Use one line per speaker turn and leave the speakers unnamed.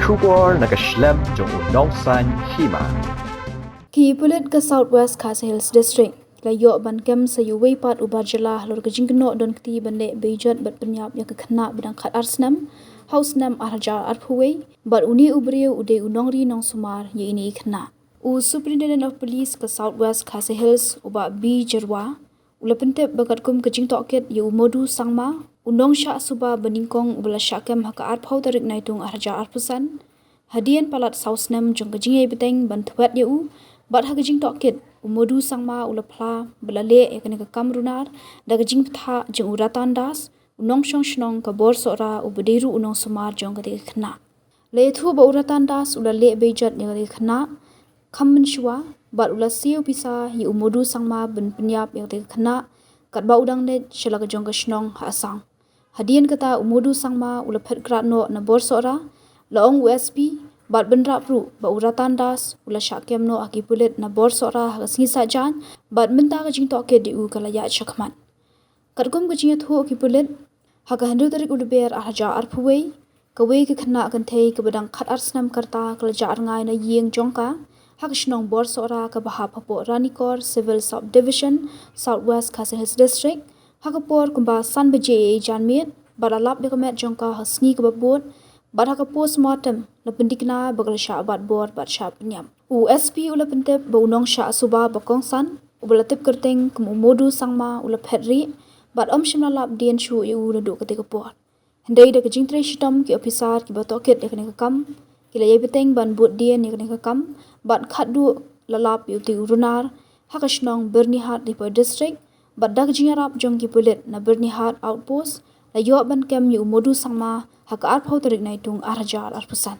Shubor Snem jong unong san Hima.
Pulit ka Southwest Hills District. Layo ban kem sa yuway pat ubar Jylla lor ka jingkno Donkti bande Be-Ijot bat Pynïap ya ka Khynnah bidang khat ar Snem house Snem arja ar phuway bat uni ubriyo ude unongri nong sumar ye ini Khynnah. Superintendent of Police ka Southwest Hills uba Be-Ijot ulapentep bagat kum ka jingtoket ye umodu sangma unong sya Suba beningkong ubala syakem haka ar phau tarik naitung arja ar pusan hadian palat South Snem jong ka jingay beteng ban thuat ye bat haka jingtoket umodu sangma ulapla belale yakane ka kamrunar daga jingptha jeng uratan das unong shong shnong ka bor sora ubederu unong sumar jong ka Khynnah le thu ba uratan das ulale Be-Ijot ya ka Khynnah khammen shwa bat ula siu pisa hi umodu sangma ben Pynïap ya ka Khynnah kat ba udang net shela ka jong ka shnong ha asang hadian kata umodu sangma ula phet kratno na bor sora laong USP bat bendra pru ba uratan das ula syakem no aki Pulit na bor sora ha singi sajan bat menta ka jing toke di u kala ya chakman katkum ka jing thu aki Pulit ha ka handu tarik ulber arja ar phuwei ka we ka Khynnah kan thei ka badang khat ar Snem karta kala ja ar ngai na yeng jongka ha ka shnong bor sora ka baha phapo ranikor civil subdivision Southwest Hills District ha ka por kumba san beje janmit baralap be ka met jongka ha sngi ka babot bat haka postmortem na pendikna bagal sya bat bor bat sya Pynïap. USP ula pentep ba unong sya Suba bakong san ubala tip kerteng kum umodu sangma ula phetri bat shimla lap dien shu yu na do ketika por. Hendai da kajing tre shitam ki officer ki batoket ya kene kam ki layai beteng ban bot dien ya kene kam bat khat du lalap yu ti urunar haka shnong bernihat di per district bat dak jingarap jong ki Pulit na bernihat outpost layo ban kem yu umodu sangma haka ar phau tarik naitung arjar ar pusan